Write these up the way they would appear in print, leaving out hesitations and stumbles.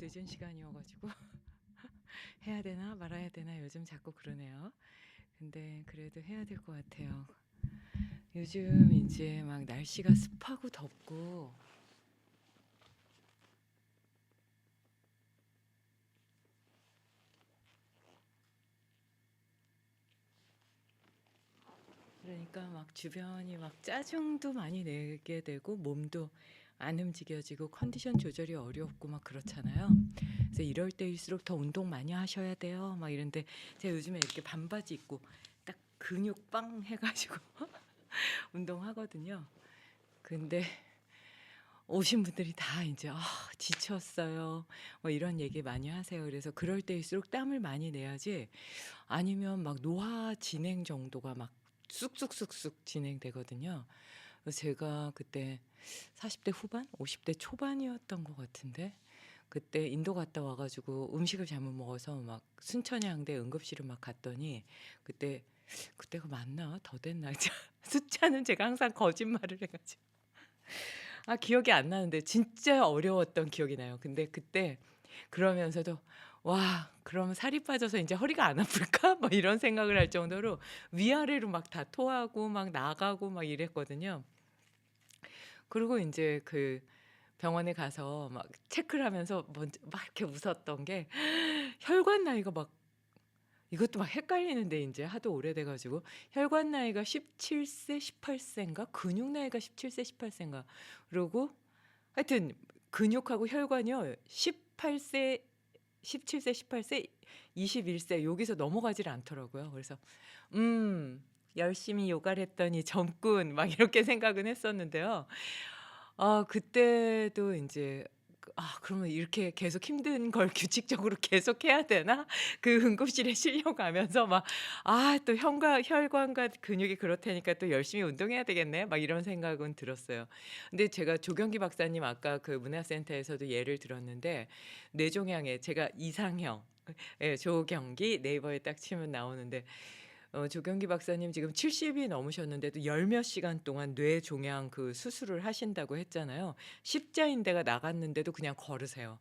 늦은 시간이어가지고 해야 되나 말아야 되나 요즘 자꾸 그러네요. 근데 그래도 해야 될 것 같아요. 요즘 이제 막 날씨가 습하고 덥고 그러니까 막 주변이 막 짜증도 많이 내게 되고 몸도 안 움직여지고 컨디션 조절이 어렵고 막 그렇잖아요. 그래서 이럴 때일수록 더 운동 많이 하셔야 돼요. 막 이런데 제가 요즘에 이렇게 반바지 입고 딱 근육 빵 해가지고 운동하거든요. 근데 오신 분들이 다 이제 지쳤어요. 뭐 이런 얘기 많이 하세요. 그래서 그럴 때일수록 땀을 많이 내야지 아니면 막 노화 진행 정도가 막 쑥쑥쑥쑥 진행되거든요. 그래서 제가 그때 40대 후반, 50대 초반이었던 것 같은데 그때 인도 갔다 와가지고 음식을 잘못 먹어서 막 순천향대 응급실을 막 갔더니 그때가 맞나? 더 됐나? 숫자는 제가 항상 거짓말을 해가지고 기억이 안 나는데 진짜 어려웠던 기억이 나요. 근데 그때 그러면서도 '와 그러면 살이 빠져서 인제 허리가 안 아플까?' 뭐 이런 생각을 할 정도로 위아래로 막 다 토하고 막 나가고 막 이랬거든요. 그리고 인제 그 병원에 가서 막 체크를 하면서 먼저 막 이렇게 웃었던 게 혈관 나이가 막 이것도 막 헷갈리는데 인제 하도 오래돼 가지고 혈관 나이가 17 세, 18 세인가 근육 나이가 17 세, 18 세인가 그러고 하여튼 근육하고 혈관이요. 18 세, 17 세, 18 세, 21세 여기서 넘어가질 않더라고요. 그래서 열심히 요가를 했더니 젊군.' 막 이렇게 생각은 했었는데요. 그때도 인제 그러면 이렇게 계속 힘든 걸 규칙적으로 계속 해야 되나?' 그 응급실에 실려가면서 막 또 혈관과 근육이 그렇다니까 또 열심히 운동해야 되겠네.' 막 이런 생각은 들었어요. 근데 제가 조경기 박사님 아까 그 문화센터에서도 예를 들었는데 뇌종양에 제가 이상형 예 조경기 네이버에 딱 치면 나오는데 조경기 박사님 지금 70이 넘으셨는데도 열 몇 시간 동안 뇌종양 그 수술을 하신다고 했잖아요. 십자인대가 나갔는데도 그냥 걸으세요.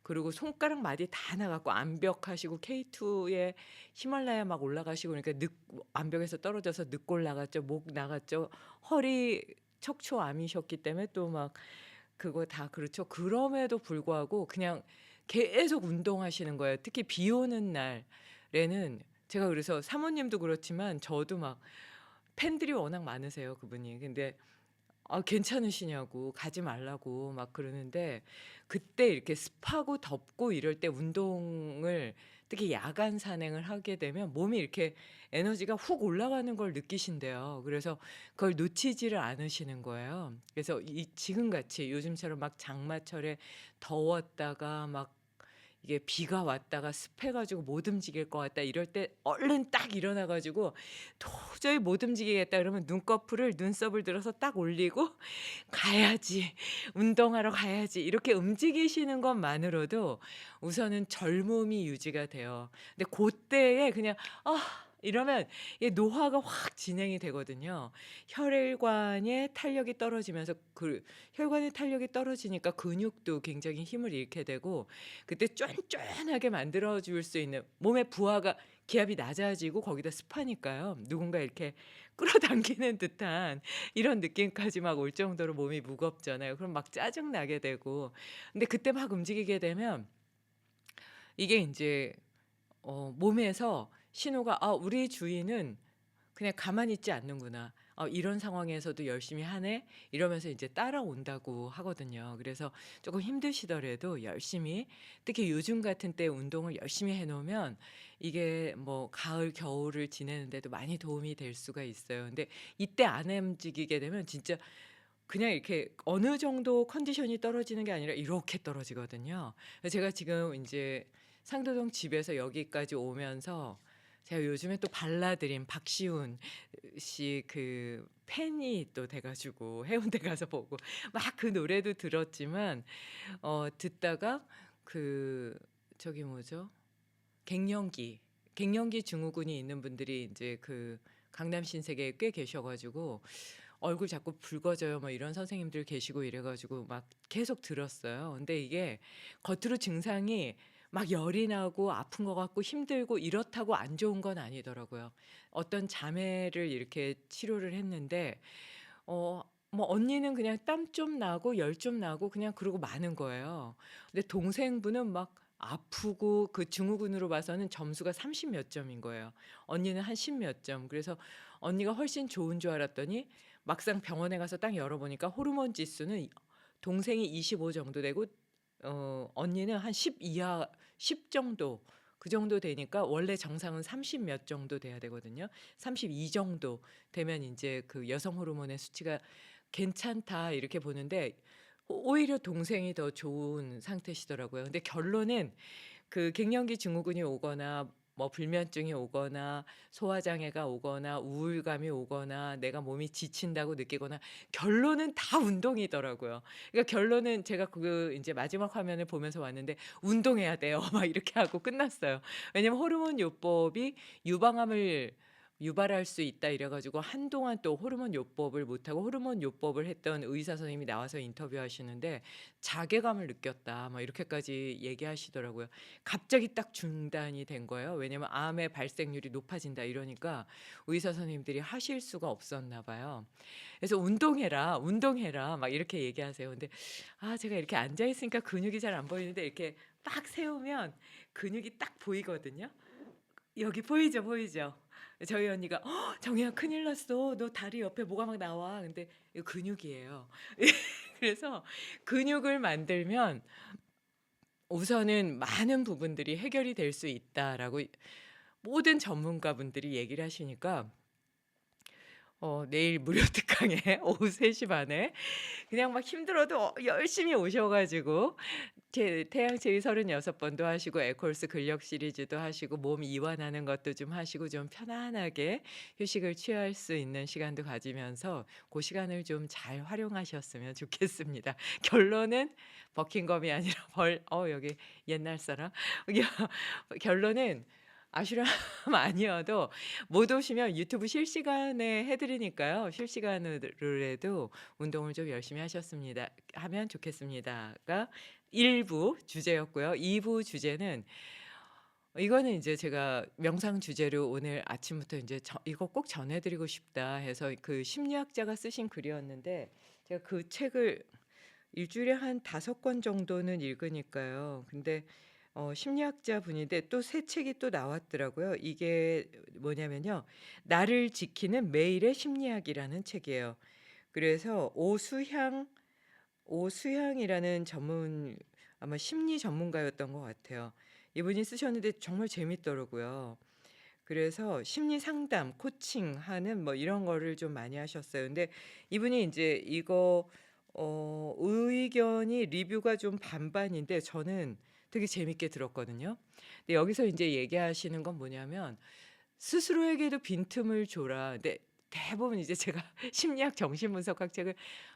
그리고 손가락 마디 다 나갔고 암벽하시고 K2에 히말라야 막 올라가시고 그러니까 늑 암벽에서 떨어져서 늑골 나갔죠. 목 나갔죠. 허리 척추암이셨기 때문에 또 막 그거 다 그렇죠. 그럼에도 불구하고 그냥 계속 운동하시는 거예요. 특히 비 오는 날에는 제가 그래서 사모님도 그렇지만 저도 막 팬들이 워낙 많으세요, 그분이. 근데 괜찮으시냐고 가지 말라고 막 그러는데 그때 이렇게 습하고 덥고 이럴 때 운동을 특히 야간 산행을 하게 되면 몸이 이렇게 에너지가 훅 올라가는 걸 느끼신대요. 그래서 그걸 놓치지를 않으시는 거예요. 그래서 이 지금같이 요즘처럼 막 장마철에 더웠다가 막 이게 비가 왔다가 습해 가지고 못 움직일 것 같다 이럴 때 얼른 딱 일어나 가지고 '도저히 못 움직이겠다.' 그러면 눈꺼풀을 눈썹을 들어서 딱 올리고 '가야지. 운동하러 가야지.' 이렇게 움직이시는 것만으로도 우선은 젊음이 유지가 돼요. 근데 고때에 그냥 이러면 이 노화가 확 진행이 되거든요. 혈관의 탄력이 떨어지면서 그 혈관의 탄력이 떨어지니까 근육도 굉장히 힘을 잃게 되고 그때 쫀쫀하게 만들어 줄 수 있는 몸의 부하가 기압이 낮아지고 거기다 습하니까요. 누군가 이렇게 끌어당기는 듯한 이런 느낌까지 막 올 정도로 몸이 무겁잖아요. 그럼 막 짜증 나게 되고. 근데 그때 막 움직이게 되면 이게 인제 몸에서 신호가 '아 우리 주인은 그냥 가만히 있지 않는구나. 이런 상황에서도 열심히 하네.' 이러면서 이제 따라온다고 하거든요. 그래서 조금 힘드시더라도 열심히 특히 요즘 같은 때 운동을 열심히 해 놓으면 이게 뭐 가을, 겨울을 지내는 데도 많이 도움이 될 수가 있어요. 근데 이때 안 움직이게 되면 진짜 그냥 이렇게 어느 정도 컨디션이 떨어지는 게 아니라 이렇게 떨어지거든요. 그래서 제가 지금 인제 상도동 집에서 여기까지 오면서 제가 요즘에 또 발라드림 박시훈 씨 그 팬이 또 돼 가지고 해운대 가서 보고 막 그 노래도 들었지만 듣다가 그 저기 뭐죠? 갱년기, 갱년기 증후군이 있는 분들이 인제 그 강남 신세계에 꽤 계셔 가지고 "얼굴 자꾸 붉어져요." 뭐 이런 선생님들 계시고 이래 가지고 막 계속 들었어요. 근데 이게 겉으로 증상이 막 열이 나고 아픈 것 같고 힘들고 이렇다고 안 좋은 건 아니더라고요. 어떤 자매를 이렇게 치료를 했는데 어 뭐 언니는 그냥 땀 좀 나고 열 좀 나고 그냥 그러고 마는 거예요. 근데 동생분은 막 아프고 그 증후군으로 봐서는 점수가 30 몇 점인 거예요. 언니는 한 10 몇 점. 그래서 언니가 훨씬 좋은 줄 알았더니 막상 병원에 가서 딱 열어보니까 호르몬 지수는 동생이 25 정도 되고 언니는 한 10 이하 10 정도 그 정도 되니까 원래 정상은 30 몇 정도 돼야 되거든요. 32 정도 되면 인제 그 여성 호르몬의 수치가 괜찮다 이렇게 보는데 오히려 동생이 더 좋은 상태시더라고요. 근데 결론은 그 갱년기 증후군이 오거나 뭐 불면증이 오거나 소화장애가 오거나 우울감이 오거나 내가 몸이 지친다고 느끼거나 결론은 다 운동이더라고요. 그러니까 결론은 제가 그 인제 마지막 화면을 보면서 왔는데 "운동해야 돼요." 막 이렇게 하고 끝났어요. 왜냐면 호르몬 요법이 유방암을 유발할 수 있다 이래 가지고 한동안 또 호르몬 요법을 못 하고 호르몬 요법을 했던 의사 선생님이 나와서 인터뷰하시는데 "자괴감을 느꼈다." 막 이렇게까지 얘기하시더라고요. 갑자기 딱 중단이 된 거예요. 왜냐면 "암의 발생률이 높아진다." 이러니까 의사 선생님들이 하실 수가 없었나 봐요. 그래서 "운동해라, 운동해라." 막 이렇게 얘기하세요. 근데 제가 이렇게 앉아 있으니까 근육이 잘 안 보이는데 이렇게 빡 세우면 근육이 딱 보이거든요. 여기 보이죠, 보이죠? 저희 언니가 정혜야 큰일 났어. 너 다리 옆에 뭐가 막 나와." 근데 이거 근육이에요. 그래서 근육을 만들면 우선은 많은 부분들이 해결이 될 수 있다라고 모든 전문가분들이 얘기를 하시니까 내일 무료 특강에 오후 3시 반에 그냥 막 힘들어도 열심히 오셔 가지고 제 태양체위 36 번도 하시고 에콜스 근력 시리즈도 하시고 몸 이완하는 것도 좀 하시고 좀 편안하게 휴식을 취할 수 있는 시간도 가지면서 고 시간을 좀 잘 활용하셨으면 좋겠습니다. 결론은 버킹검이 아니라 벌 여기 옛날 사람. 결론은 아슈람 아니어도 못 오시면 유튜브 실시간에 해 드리니까요. 실시간으로라도 운동을 좀 열심히 하셨습니다 하면 좋겠습니다가 1부 주제였고요. 2부 주제는 이거는 인제 제가 명상 주제로 오늘 아침부터 인제 '이거 꼭 전해 드리고 싶다.' 해서 그 심리학자가 쓰신 글이었는데 제가 그 책을 일 주일에 한 5권 정도는 읽으니까요. 근데 심리학자분인데 또 새 책이 또 나왔더라고요. 이게 뭐냐면요. 나를 지키는 매일의 심리학이라는 책이에요. 그래서 오수향이라는 전문 아마 심리 전문가였던 것 같아요. 이분이 쓰셨는데 정말 재밌더라고요. 그래서 심리 상담, 코칭하는 뭐 이런 거를 좀 많이 하셨어요. 근데 이분이 인제 이거 의견이 리뷰가 좀 반반인데 저는 되게 재밌게 들었거든요. 근데 여기서 인제 얘기하시는 건 뭐냐면 "스스로에게도 빈틈을 줘라." 근데 대부분 이제 제가 심리학 정신분석학 책을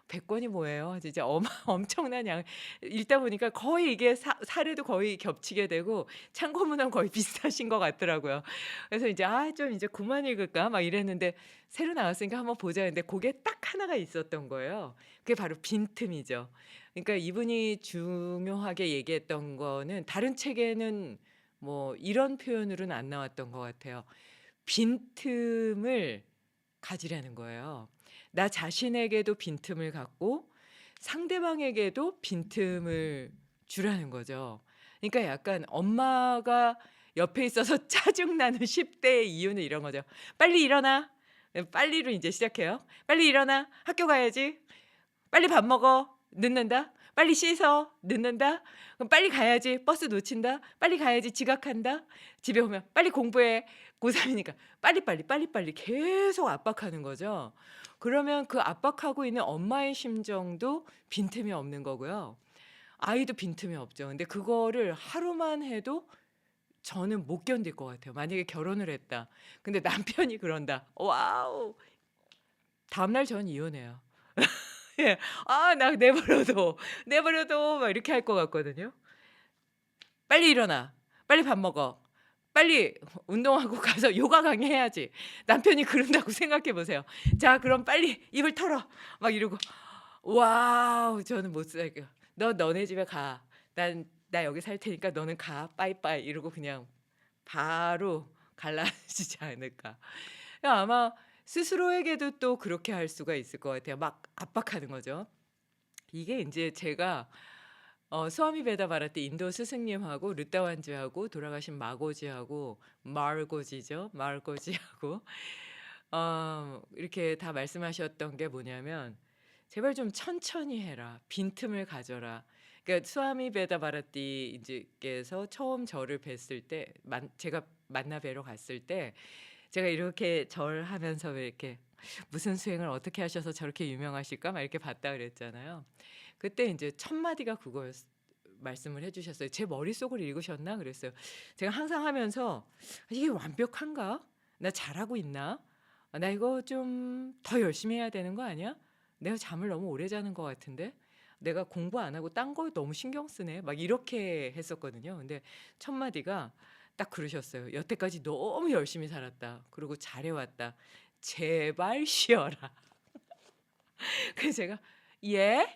100 권이 뭐예요. 진짜 엄청난 양 읽다 보니까 거의 이게 사례도 거의 겹치게 되고 참고문헌 거의 비슷하신 것 같더라고요. 그래서 이제 '아 좀 이제 그만 읽을까?' 막 이랬는데 새로 나왔으니까 한번 보자 했는데 고게 딱 하나가 있었던 거예요. 그게 바로 빈틈이죠. 그러니까 이분이 중요하게 얘기했던 거는 다른 책에는 뭐 이런 표현으로는 안 나왔던 것 같아요. 빈틈을 가지라는 거예요. 나 자신에게도 빈틈을 갖고 상대방에게도 빈틈을 주라는 거죠. 그러니까 약간 엄마가 옆에 있어서 짜증나는 10 대의 이유는 이런 거죠. "빨리 일어나." 빨리로 인제 시작해요. "빨리 일어나. 학교 가야지. 빨리 밥 먹어. 늦는다. 빨리 씻어. 늦는다. 그럼 빨리 가야지. 버스 놓친다. 빨리 가야지. 지각한다. 집에 오면 빨리 공부해." 고3 이니까 빨리빨리, 빨리빨리 계속 압박하는 거죠. 그러면 그 압박하고 있는 엄마의 심정도 빈틈이 없는 거고요. 아이도 빈틈이 없죠. 근데 그거를 하루만 해도 저는 못 견딜 것 같아요. 만약에 결혼을 했다. 근데 남편이 그런다. 와우. 다음날 전 이혼해요. 예. 나 내버려 둬. 내버려 둬." 막 이렇게 할 것 같거든요. "빨리 일어나. 빨리 밥 먹어. 빨리 운동하고 가서 요가 강의해야지. 남편이 그런다고 생각해 보세요. "자 그럼 빨리 입을 털어." 막 이러고 와우 저는 못 살겠어요. 너네 집에 가. 나 여기 살 테니까 너는 가. 빠이빠이." 이러고 그냥 바로 갈라지지 않을까. 아마 스스로에게도 또 그렇게 할 수가 있을 것 같아요. 막 압박하는 거죠. 이게 인제 제가 스와미 베다바라티 인도 스승님하고 르다완지하고 돌아가신 마고지하고 마르고지죠. 마르고지하고 이렇게 다 말씀하셨던 게 뭐냐면 "제발 좀 천천히 해라. 빈틈을 가져라." 그러니까 스와미 베다바라티 인제 께서 처음 저를 뵀을 때 제가 만나 뵈러 갔을 때 제가 이렇게 절하면서 왜 이렇게 "무슨 수행을 어떻게 하셔서 저렇게 유명하실까?" 막 이렇게 봤다 그랬잖아요. 그때 인제 첫 마디가 그거였 말씀을 해 주셨어요. 제 머릿속을 읽으셨나 그랬어요. 제가 항상 하면서 '이게 완벽한가? 나 잘하고 있나? 나 이거 좀 더 열심히 해야 되는 거 아니야? 내가 잠을 너무 오래 자는 것 같은데? 내가 공부 안 하고 딴 거 너무 신경 쓰네.' 막 이렇게 했었거든요. 근데 첫 마디가 딱 그러셨어요. "여태까지 너무 열심히 살았다. 그리고 잘해 왔다. 제발 쉬어라." 그래서 제가 "예?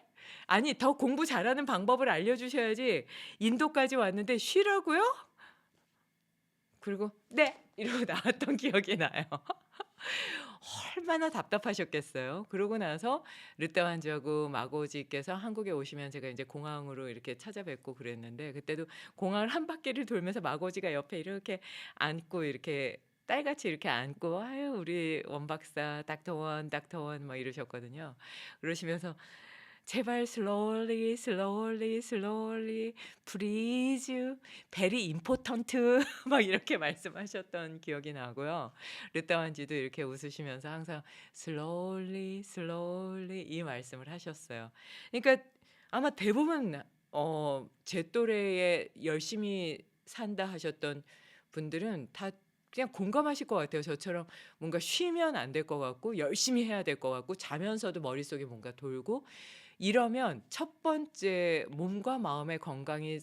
아니 더 공부 잘하는 방법을 알려주셔야지 인도까지 왔는데 쉬라고요?" 그리고 "네." 이러고 나왔던 기억이 나요. 얼마나 답답하셨겠어요. 그러고 나서 르다완지하고 마고지께서 한국에 오시면 제가 인제 공항으로 이렇게 찾아뵙고 그랬는데 그때도 공항을 한 바퀴를 돌면서 마고지가 옆에 이렇게 앉고 이렇게 딸같이 이렇게 앉고 "아유 우리 원 박사 닥터 원, 닥터 원." 막 이러셨거든요. 그러시면서 "제발 slowly, slowly, slowly, please, very important." 막 이렇게 말씀하셨던 기억이 나고요. 르다완지도 이렇게 웃으시면서 항상 "slowly, slowly." 이 말씀을 하셨어요. 그러니까 아마 대부분 제 또래에 "열심히 산다." 하셨던 분들은 다 그냥 공감하실 것 같아요. 저처럼 뭔가 쉬면 안 될 것 같고 열심히 해야 될 것 같고 자면서도 머릿속에 뭔가 돌고 이러면 첫 번째 몸과 마음의 건강이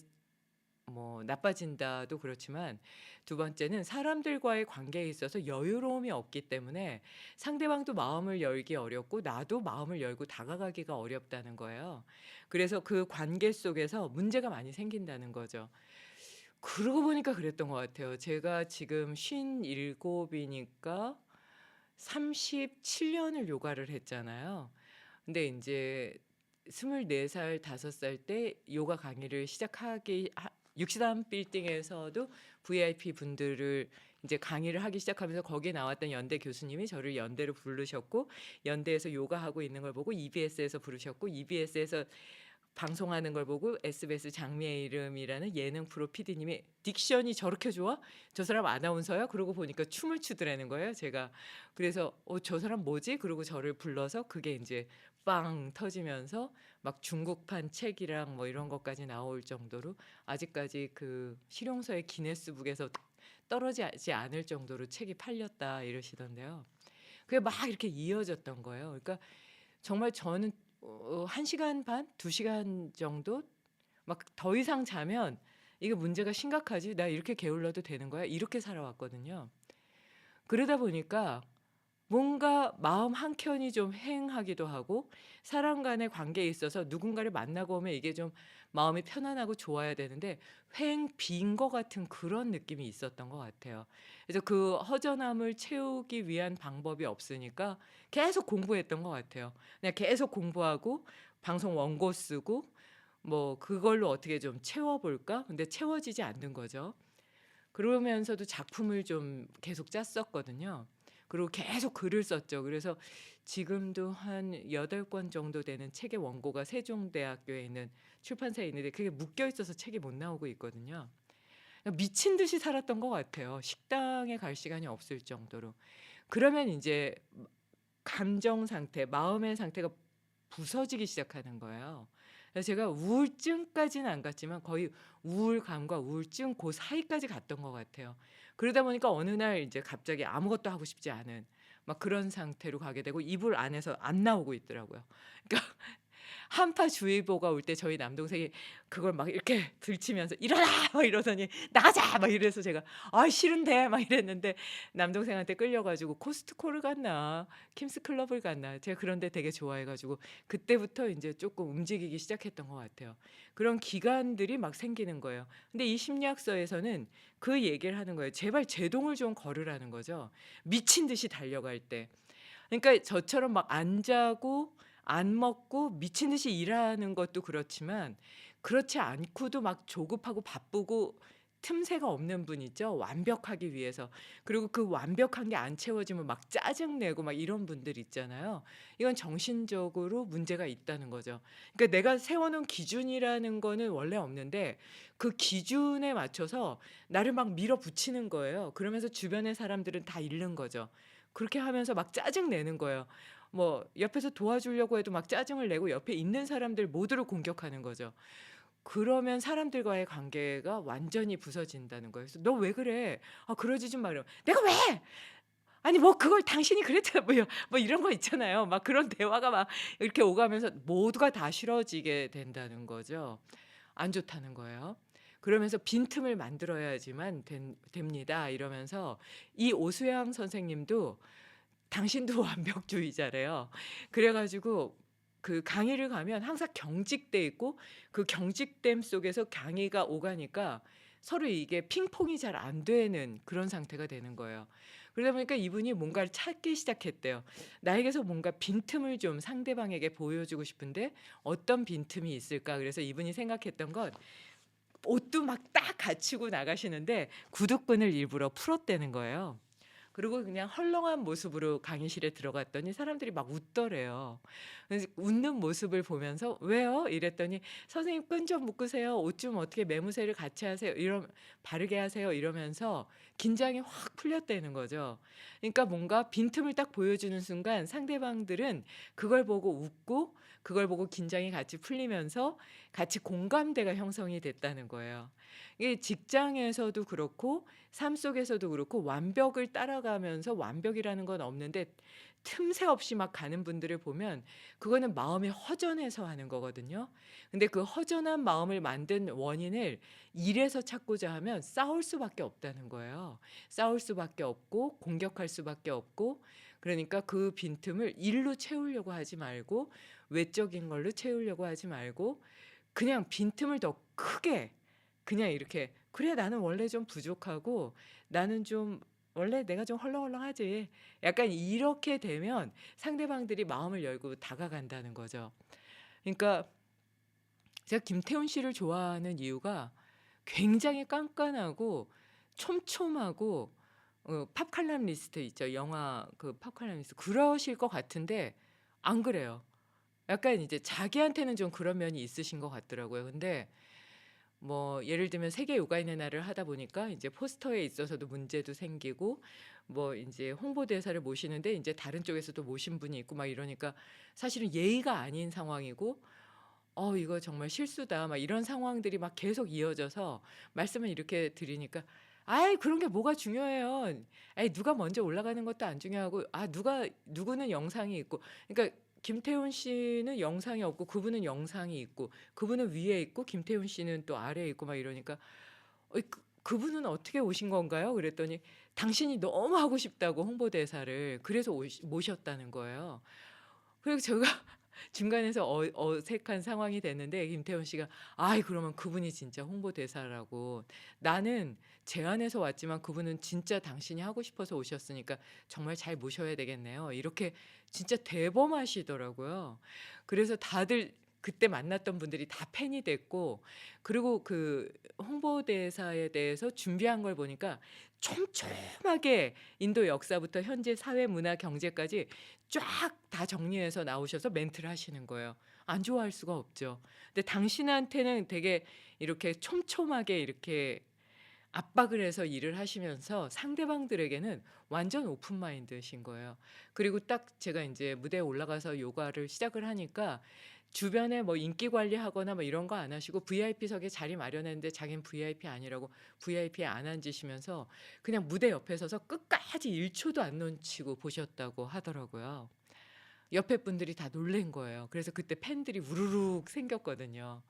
뭐 나빠진다도 그렇지만 두 번째는 사람들과의 관계에 있어서 여유로움이 없기 때문에 상대방도 마음을 열기 어렵고 나도 마음을 열고 다가가기가 어렵다는 거예요. 그래서 그 관계 속에서 문제가 많이 생긴다는 거죠. 그러고 보니까 그랬던 것 같아요. 제가 지금 57 이니까 37 년을 요가를 했잖아요. 근데 인제 24 살, 5살 때 요가 강의를 시작하기 63 빌딩에서도 VIP 분들을 인제 강의를 하기 시작하면서 거기에 나왔던 연대 교수님이 저를 연대로 부르셨고 연대에서 요가하고 있는 걸 보고 EBS에서 부르셨고 EBS에서 방송하는 걸 보고 SBS 장미의 이름이라는 예능 프로 PD님이 "딕션이 저렇게 좋아? 저 사람 아나운서야?" 그러고 보니까 춤을 추더라는 거예요 제가. 그래서 '어 저 사람 뭐지?' 그러고 저를 불러서 그게 인제 빵 터지면서 막 중국판 책이랑 뭐 이런 것까지 나올 정도로 아직까지 그 실용서의 기네스북에서 떨어지지 않을 정도로 책이 팔렸다 이러시던데요. 그게 막 이렇게 이어졌던 거예요. 그러니까 정말 저는 1 시간 반, 2 시간 정도 막 더 이상 자면 '이게 문제가 심각하지. 나 이렇게 게을러도 되는 거야?' 이렇게 살아왔거든요. 그러다 보니까 뭔가 마음 한켠이 좀 휑하기도 하고 사람 간의 관계에 있어서 누군가를 만나고 오면 이게 좀 마음이 편안하고 좋아야 되는데 휑 빈 것 같은 그런 느낌이 있었던 것 같아요. 그래서 그 허전함을 채우기 위한 방법이 없으니까 계속 공부했던 것 같아요. 그냥 계속 공부하고 방송 원고 쓰고 뭐 '그걸로 어떻게 좀 채워 볼까?' 근데 채워지지 않는 거죠. 그러면서도 작품을 좀 계속 짰었거든요. 그리고 계속 글을 썼죠. 그래서 지금도 한 8권 정도 되는 책의 원고가 세종대학교에 있는 출판사에 있는데 그게 묶여 있어서 책이 못 나오고 있거든요. 그냥 미친 듯이 살았던 것 같아요. 식당에 갈 시간이 없을 정도로. 그러면 인제 감정 상태, 마음의 상태가 부서지기 시작하는 거예요. 그래서 제가 우울증까지는 안 갔지만 거의 우울감과 우울증 고 사이까지 갔던 것 같아요. 그러다 보니까 어느 날 이제 갑자기 아무것도 하고 싶지 않은 막 그런 상태로 가게 되고 이불 안에서 안 나오고 있더라고요. 그러니까 한파주의보가 올 때 저희 남동생이 그걸 막 이렇게 들치면서 "일어나!" 막 이러더니 "나가자!" 막 이래서 제가 "아이 싫은데." 막 이랬는데 남동생한테 끌려 가지고 코스트코를 갔나 킴스 클럽을 갔나 제가 그런 데 되게 좋아해 가지고 그때부터 인제 쪼끔 움직이기 시작했던 것 같아요. 그런 기관들이 막 생기는 거예요. 근데 이 심리학서에서는 그 얘기를 하는 거예요. 제발 제동을 좀 걸으라는 거죠. 미친 듯이 달려갈 때. 그러니까 저처럼 막 안 자고 안 먹고 미친 듯이 일하는 것도 그렇지만 그렇지 않고도 막 조급하고 바쁘고 틈새가 없는 분 있죠, 완벽하기 위해서. 그리고 그 완벽한 게 안 채워지면 막 짜증 내고 막 이런 분들 있잖아요. 이건 정신적으로 문제가 있다는 거죠. 그러니까 내가 세워 놓은 기준이라는 거는 원래 없는데 그 기준에 맞춰서 나를 막 밀어붙이는 거예요. 그러면서 주변의 사람들은 다 잃는 거죠. 그렇게 하면서 막 짜증 내는 거예요. 뭐 옆에서 도와주려고 해도 막 짜증을 내고 옆에 있는 사람들 모두를 공격하는 거죠. 그러면 사람들과의 관계가 완전히 부서진다는 거예요. 그래서 "너 왜 그래? 아 그러지 좀 마." 이러면 "내가 왜? 아니 뭐 그걸 당신이 그랬잖아." 뭐 이런 거 있잖아요. 막 그런 대화가 막 이렇게 오가면서 모두가 다 싫어지게 된다는 거죠. 안 좋다는 거예요. 그러면서 "빈틈을 만들어야지만 됩니다." 이러면서 이 오수양 선생님도 당신도 완벽주의자래요. 그래 가지고 그 강의를 가면 항상 경직돼 있고 그 경직됨 속에서 강의가 오가니까 서로 이게 핑퐁이 잘 안 되는 그런 상태가 되는 거예요. 그러다 보니까 이분이 뭔가를 찾기 시작했대요. 나에게서 뭔가 빈틈을 좀 상대방에게 보여주고 싶은데 어떤 빈틈이 있을까? 그래서 이분이 생각했던 건 옷도 막 딱 갖추고 나가시는데 구두끈을 일부러 풀었다는 거예요. 그리고 그냥 헐렁한 모습으로 강의실에 들어갔더니 사람들이 막 웃더래요. 그래서 웃는 모습을 보면서 "왜요?" 이랬더니 "선생님 끈 좀 묶으세요. 옷 좀 어떻게 매무새를 같이 하세요. 바르게 하세요." 이러면서 긴장이 확 풀렸다는 거죠. 그러니까 뭔가 빈틈을 딱 보여주는 순간 상대방들은 그걸 보고 웃고 그걸 보고 긴장이 같이 풀리면서 같이 공감대가 형성이 됐다는 거예요. 이게 직장에서도 그렇고 삶 속에서도 그렇고 완벽을 따라가면서 완벽이라는 건 없는데 틈새 없이 막 가는 분들을 보면 그거는 마음이 허전해서 하는 거거든요. 근데 그 허전한 마음을 만든 원인을 일에서 찾고자 하면 싸울 수밖에 없다는 거예요. 싸울 수밖에 없고 공격할 수밖에 없고 그러니까 그 빈틈을 일로 채우려고 하지 말고 외적인 걸로 채우려고 하지 말고 그냥 빈틈을 더 크게 그냥 이렇게 '그래 나는 원래 좀 부족하고 나는 좀 원래 내가 좀 헐렁헐렁하지.' 약간 이렇게 되면 상대방들이 마음을 열고 다가간다는 거죠. 그러니까 제가 김태훈 씨를 좋아하는 이유가 굉장히 깐깐하고 촘촘하고 팝칼럼니스트 있죠. 영화 그 팝칼럼니스트 그러실 것 같은데 안 그래요. 약간 이제 자기한테는 좀 그런 면이 있으신 것 같더라고요. 근데 뭐 예를 들면 세계 요가인의 날을 하다 보니까 이제 포스터에 있어서도 문제도 생기고 뭐 인제 홍보대사를 모시는데 인제 다른 쪽에서도 모신 분이 있고 막 이러니까 사실은 예의가 아닌 상황이고 '이거 정말 실수다.' 막 이런 상황들이 막 계속 이어져서 말씀을 이렇게 드리니까 "아이 그런 게 뭐가 중요해요. 아이 누가 먼저 올라가는 것도 안 중요하고 누구는 영상이 있고" 그러니까 김태훈 씨는 영상이 없고 그분은 영상이 있고 그분은 위에 있고 김태훈 씨는 또 아래에 있고 막 이러니까 그분은 어떻게 오신 건가요?" 그랬더니 당신이 너무 하고 싶다고 홍보대사를 그래서 모셨다는 거예요. 그래서 제가 중간에서 어색한 상황이 됐는데 김태훈 씨가 "아이 그러면 그분이 진짜 홍보대사라고. 나는 제안해서 왔지만 그분은 진짜 당신이 하고 싶어서 오셨으니까 정말 잘 모셔야 되겠네요." 이렇게 진짜 대범하시더라고요. 그래서 다들 그때 만났던 분들이 다 팬이 됐고 그리고 그 홍보대사에 대해서 준비한 걸 보니까 촘촘하게 인도 역사부터 현재 사회, 문화, 경제까지 쫙 다 정리해서 나오셔서 멘트를 하시는 거예요. 안 좋아할 수가 없죠. 근데 당신한테는 되게 이렇게 촘촘하게 이렇게 압박을 해서 일을 하시면서 상대방들에게는 완전 오픈 마인드신 거예요. 그리고 딱 제가 인제 무대에 올라가서 요가를 시작을 하니까 주변에 뭐 인기 관리하거나 뭐 이런 거 안 하시고 VIP석에 자리 마련했는데 자기는 VIP 아니라고 VIP에 안 앉으시면서 그냥 무대 옆에 서서 끝까지 1 초도 안 놓치고 보셨다고 하더라고요. 옆에 분들이 다 놀란 거예요. 그래서 그때 팬들이 우르르 생겼거든요.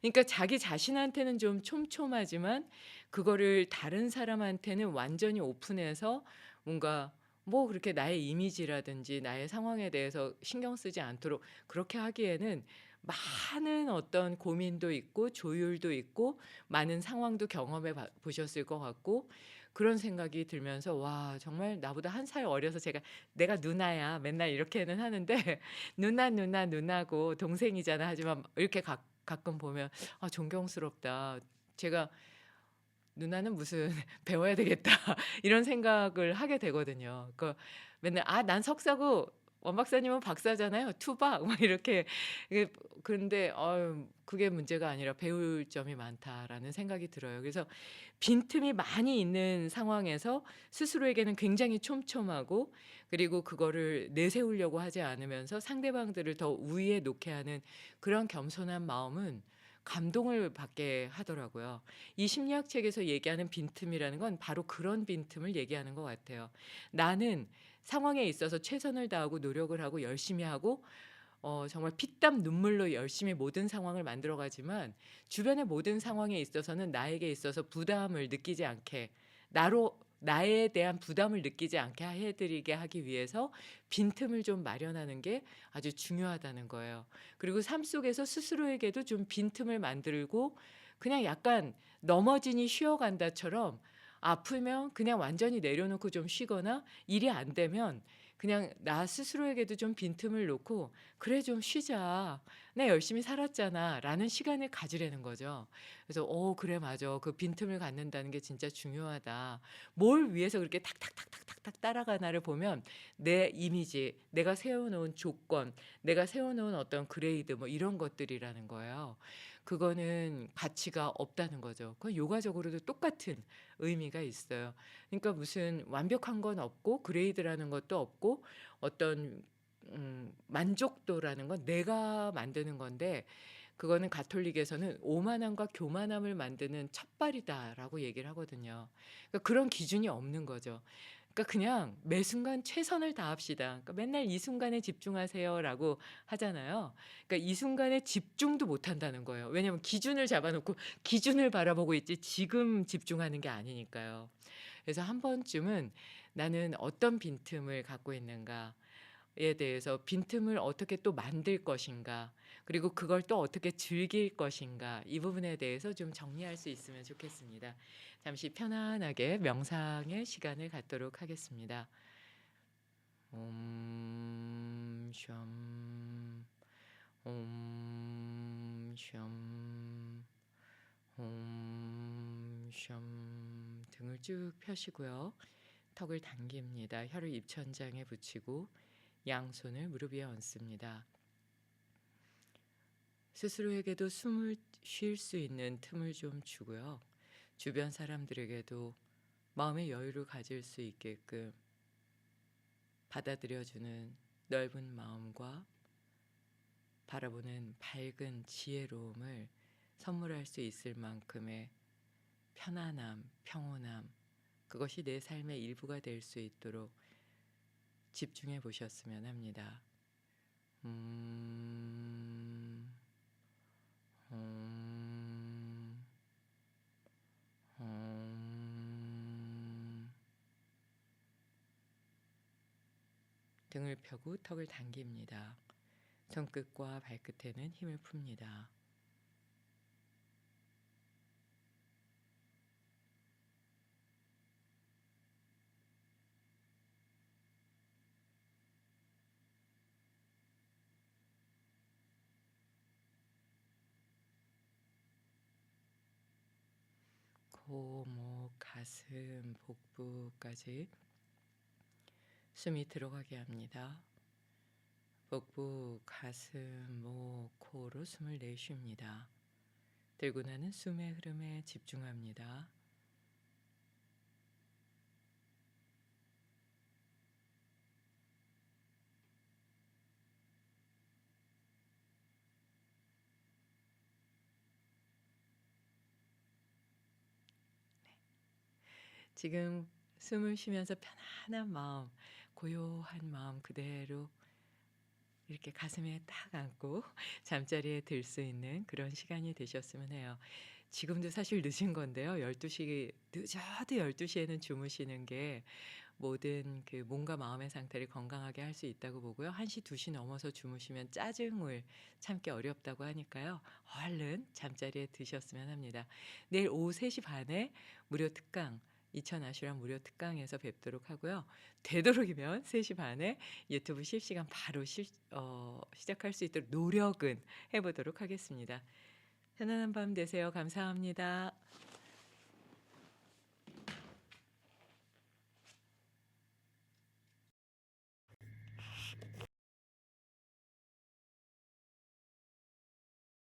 그러니까 자기 자신한테는 좀 촘촘하지만 그거를 다른 사람한테는 완전히 오픈해서 뭔가 뭐 그렇게 나의 이미지라든지 나의 상황에 대해서 신경 쓰지 않도록 그렇게 하기에는 많은 어떤 고민도 있고 조율도 있고 많은 상황도 경험해 보셨을 것 같고 그런 생각이 들면서 와 정말 나보다 한 살 어려서 제가 "내가 누나야." 맨날 이렇게는 하는데 "누나, 누나, 누나고 동생이잖아." 하지만 이렇게 가끔 보면 '아 존경스럽다.' 제가 '누나는 무슨 배워야 되겠다.' 이런 생각을 하게 되거든요. 그러니까 맨날 "아 난 석사고 원 박사님은 박사잖아요. 투박." 막 이렇게 이게 근데 그게 문제가 아니라 '배울 점이 많다.'라는 생각이 들어요. 그래서 빈틈이 많이 있는 상황에서 스스로에게는 굉장히 촘촘하고 그리고 그거를 내세우려고 하지 않으면서 상대방들을 더 우위에 놓게 하는 그런 겸손한 마음은 감동을 받게 하더라고요. 이 심리학 책에서 얘기하는 빈틈이라는 건 바로 그런 빈틈을 얘기하는 것 같아요. 나는 상황에 있어서 최선을 다하고 노력을 하고 열심히 하고 정말 피땀 눈물로 열심히 모든 상황을 만들어 가지만 주변의 모든 상황에 있어서는 나에게 있어서 부담을 느끼지 않게 나에 대한 부담을 느끼지 않게 해 드리게 하기 위해서 빈틈을 좀 마련하는 게 아주 중요하다는 거예요. 그리고 삶 속에서 스스로에게도 좀 빈틈을 만들고 그냥 약간 넘어지니 쉬어간다처럼 아프면 그냥 완전히 내려놓고 좀 쉬거나 일이 안 되면 그냥 나 스스로에게도 좀 빈틈을 놓고 '그래 좀 쉬자. 나 열심히 살았잖아.'라는 시간을 가지라는 거죠. 그래서 그래 맞아. 그 빈틈을 갖는다는 게 진짜 중요하다. 뭘 위해서 그렇게 탁탁탁탁탁탁 따라가나를 보면 내 이미지, 내가 세워 놓은 조건, 내가 세워 놓은 어떤 그레이드 뭐 이런 것들이라는 거예요. 그거는 가치가 없다는 거죠. 그건 요가적으로도 똑같은 의미가 있어요. 그러니까 무슨 완벽한 건 없고 그레이드라는 것도 없고 어떤 만족도라는 건 내가 만드는 건데 그거는 가톨릭에서는 오만함과 교만함을 만드는 첫발이다라고 얘기를 하거든요. 그러니까 그런 기준이 없는 거죠. 그러니까 그냥 매 순간 최선을 다합시다. 그러니까 맨날 "이 순간에 집중하세요."라고 하잖아요. 그러니까 이 순간에 집중도 못 한다는 거예요. 왜냐하면 기준을 잡아 놓고 기준을 바라보고 있지 지금 집중하는 게 아니니까요. 그래서 한 번쯤은 '나는 어떤 빈틈을 갖고 있는가.'에 대해서 빈틈을 어떻게 또 만들 것인가 그리고 그걸 또 어떻게 즐길 것인가 이 부분에 대해서 좀 정리할 수 있으면 좋겠습니다. 잠시 편안하게 명상의 시간을 갖도록 하겠습니다. 옴 숑 옴 숑 옴 숑 등을 쭉 펴시고요. 턱을 당깁니다. 혀를 입천장에 붙이고 양손을 무릎 위에 얹습니다. 스스로에게도 숨을 쉴 수 있는 틈을 좀 주고요. 주변 사람들에게도 마음의 여유를 가질 수 있게끔 받아들여주는 넓은 마음과 바라보는 밝은 지혜로움을 선물할 수 있을 만큼의 편안함, 평온함, 그것이 내 삶의 일부가 될 수 있도록 집중해 보셨으면 합니다. 음, 음, 음. 등을 펴고 턱을 당깁니다. 손끝과 발끝에는 힘을 풉니다. 코, 목, 가슴, 복부까지 숨이 들어가게 합니다. 복부, 가슴, 목, 코로 숨을 내쉽니다. 들고 나는 숨의 흐름에 집중합니다. 지금 숨을 쉬면서 편안한 마음, 고요한 마음 그대로 이렇게 가슴에 딱 안고 잠자리에 들 수 있는 그런 시간이 되셨으면 해요. 지금도 사실 늦은 건데요. 12시 늦어도 12시 에는 주무시는 게 모든 그 몸과 마음의 상태를 건강하게 할 수 있다고 보고요. 1시 2시 넘어서 주무시면 짜증을 참기 어렵다고 하니까요. 얼른 잠자리에 드셨으면 합니다. 내일 오후 3시 반에 무료 특강 이천 아슈람 무료 특강에서 뵙도록 하고요. 되도록이면 3시 반에 유튜브 실시간 바로 시작할 수 있도록 노력은 해 보도록 하겠습니다. 편안한 밤 되세요. 감사합니다.